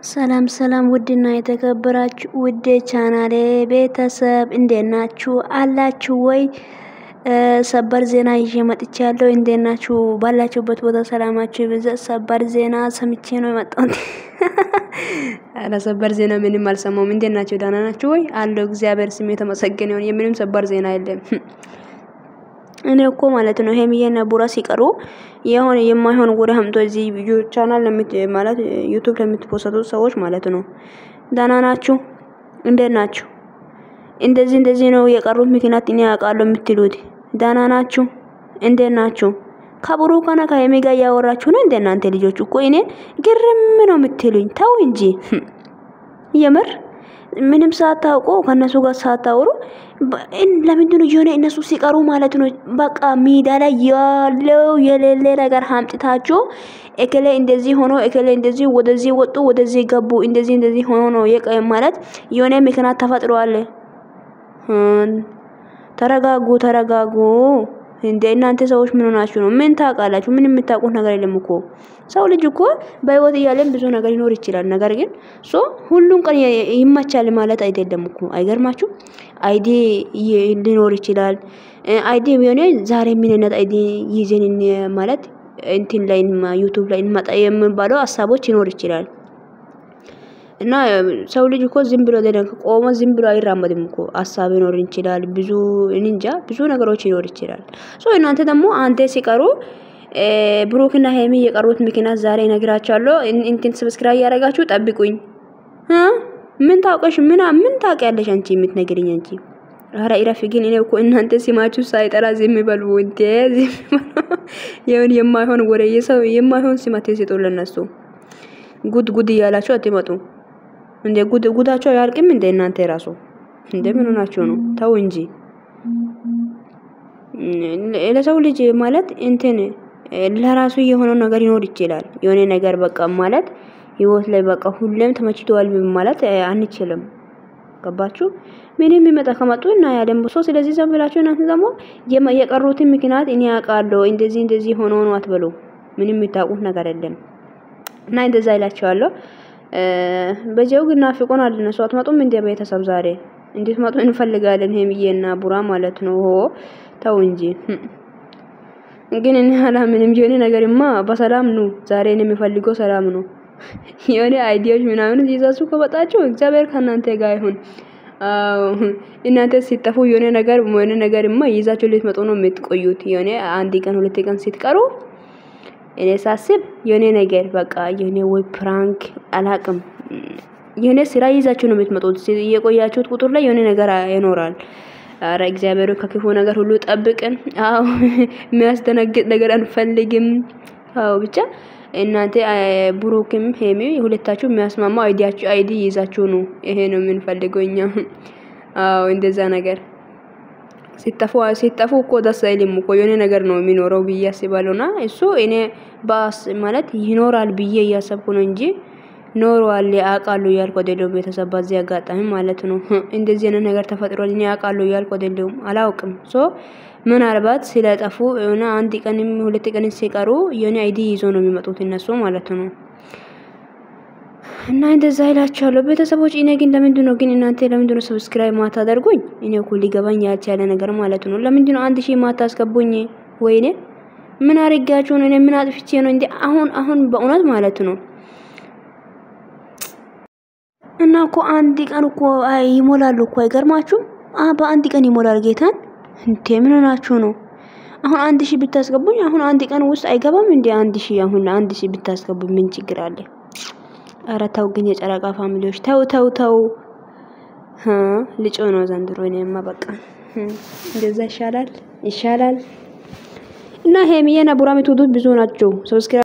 ሰላም ሰላም ውድና የተከበራችሁ ውድ ቻናሌ ቤተሰብ እንደናችሁ አላችሁ ወይ? ሰበር ዜና ይዤ መጥቻለሁ። እንደናችሁ ባላችሁበት ቦታ ሰላማችሁ ይብዛ። ሰበር ዜና ሰምቼ ነው የመጣሁት። አረ ሰበር ዜና ምንም አልሰማሁም። እንደናችሁ ደህና ናችሁ ወይ? አለው እግዚአብሔር ስም የተመሰገነ ይሁን። ምንም ሰበር ዜና የለም። እኔ እኮ ማለት ነው ሄሚዬና ቡራ ሲቀሩ የሆነ የማይሆን ወሬ አምጦ እዚህ ቪዲዮ ቻናል ማለት ዩቲዩብ ለምትፖስቱ ሰዎች ማለት ነው ደህና ናችሁ? እንዴት ናችሁ? እንደዚህ ነው የቀሩት ምክንያት እኔ አውቃለሁ የምትሉት ደህና ናችሁ? እንዴት ናችሁ? ከብሩክና ከሄሚ ጋር ያወራችሁ ነው እንደናንተ ልጆች እኮ እኔ ግርም ነው የምትሉኝ። ተው እንጂ የምር ምንም ሳታውቁ ከነሱ ጋር ሳታወሩ ለምንድን ነው የሆነ እነሱ ሲቀሩ ማለት ነው በቃ ሜዳ ላይ ያለው የሌለ ነገር አምጥታችሁ እከሌ እንደዚህ ሆኖ እከሌ እንደዚህ ወደዚህ ወጡ ወደዚህ ገቡ እንደዚህ ሆኖ ነው ማለት የሆነ ምክንያት ተፈጥሯል። ተረጋጉ እንደ እናንተ ሰዎች ምን ሆናችሁ ነው? ምን ታውቃላችሁ? ምን የምታውቁት ነገር የለም እኮ። ሰው ልጅ እኮ በህይወት እያለን ብዙ ነገር ሊኖር ይችላል። ነገር ግን ሁሉም ቀን ይመቻል ማለት አይደለም እኮ። አይገርማችሁ? አይዲ ሊኖር ይችላል። አይዲ የሆነ ዛሬ ምንነት አይዲ ይዘን ማለት እንትን ላይ ዩቲዩብ ላይ እንመጣ የምንባለው ሐሳቦች ይኖር ይችላል። እና ሰው ልጅ እኮ ዝም ብሎ ቆሞ ዝም ብሎ አይራመድም እኮ። ሐሳብ ይኖር ይችላል። ብዙ እንጃ ብዙ ነገሮች ይኖር ይችላል። እናንተ ደግሞ አንተ ሲቀሩ ብሩክና ሄሚ የቀሩት ምክንያት ዛሬ ነግራችኋለሁ። እንትን ሰብስክራይብ ያደርጋችሁ ጠብቁኝ። ምን ታውቀሽ ምን ታውቂያለሽ አንቺ የምትነግሪኝ አንቺ? አረ ኢራፊ ግን እኔ እኮ እናንተ ሲማችሁ ሳይጠራ ዝም በሉ እንዴ። ዝም የማይሆን ወሬ የሰው የማይሆን ሲማቴ ሲጦል ለነሱ ጉድ እያላችሁ አትመጡ እንዴ። ጉዳቸው ያልቅም እንዴ እናንተ ራሱ እንዴ ምን ሆናችሁ ነው? ተው እንጂ ለሰው ልጅ ማለት እንትን ለራሱ የሆነ ነገር ይኖር ይችላል። የሆነ ነገር በቃ ማለት ህይወት ላይ በቃ ሁሌም ተመችቷል ማለት አንችልም። ገባችሁ? ምንም ይመጣ ከመጡ እና ያለም ስለዚህ ዝም ብላችሁ እናንተ ደግሞ የቀሩትን ምክንያት እኔ አውቃለሁ እንደዚህ ሆኖ ነው አትበሉ። ምንም የምታውቁት ነገር የለም። እና እንደዛ ይላችኋለሁ። በጀው ግን ናፍቆናል። እነሱ አትመጡም እንደ ቤተሰብ ዛሬ እንድትመጡ እንፈልጋለን። ሄሚዬና ቡራ ማለት ነው። ተው እንጂ ግን እኔ ምንም የሆነ ነገርማ በሰላም ነው። ዛሬ እኔ የምፈልገው ሰላም ነው። የሆነ አይዲያዎች ምናምን ይዛችሁ ከመጣችሁ እግዚአብሔር ከእናንተ ጋር ይሁን። እናንተ ሲጠፉ የሆነ ነገርማ ይዛችሁ ልትመጡ ነው የምትቆዩት። የሆነ አንድ ቀን ሁለት ቀን ስትቀሩ እኔ ሳስብ የሆነ ነገር በቃ የሆነ ወይ ፕራንክ አላቅም የሆነ ስራ ይዛችሁ ነው የምትመጡት። የቆያችሁት ቁጥር ላይ የሆነ ነገር ይኖራል። አረ እግዚአብሔር ከክፉ ነገር ሁሉ ጠብቀን። የሚያስደነግጥ ነገር አንፈልግም። ብቻ እናንተ ብሩክም ሄሚ ሁለታችሁ የሚያስማማው አይዲ ይዛችሁ ነው። ይሄ ነው የምንፈልገው እኛ። እንደዛ ነገር ሲጠፉ እኮ ደስ አይልም እኮ። የሆነ ነገር ነው የሚኖረው ብዬ አስባለሁና እሱ እኔ ባስ ማለት ይኖራል ብዬ እያሰብኩ ነው እንጂ ኖሯል አውቃለሁ እያልኩ አይደለም። ቤተሰብ በዚህ አጋጣሚ ማለት ነው እንደዚህ አይነት ነገር ተፈጥሯል እኔ አውቃለሁ እያልኩ አይደለም። አላውቅም። ምናልባት ስለጠፉ እና አንድ ቀንም ሁለት ቀንም ሲቀሩ የሆነ አይዲ ይዞ ነው የሚመጡት እነሱ ማለት ነው። እና እንደዛ ይላችኋለሁ ቤተሰቦች። እኔ ግን ለምንድን ነው ሰብስክራይብ ማታደርጉኝ? እኔ እኮ ሊገባኝ ያልቻለ ነገር ማለት ነው። ለምንድን ነው 1000 ማታስገቡኝ? ወይኔ ምን አርጋችሁ ነው? እኔ ምን አጥፍቼ ነው እንዴ? አሁን በእውነት ማለት ነው። እና እኮ አንድ ቀን እኮ ይሞላሉ እኮ አይገርማችሁም? በአንድ ቀን ይሞላል ጌታን። እንዴ ምን ሆናችሁ ነው? አሁን 1000 ብታስገቡኝ አሁን አንድ ቀን ውስጥ አይገባም እንዴ? 1000 አሁን 1000 ብታስገቡኝ ምን ችግር አለ? አረ ተው ግን የጨረቃ ፋሚሊዎች ተው። ልጮ ነው ዘንድሮ። እኔማ በቃ እንደዛ ይሻላል። እና ሄሚዬና ቡራ የምትወዱት ብዙ ናቸው። ሰብስክራይብ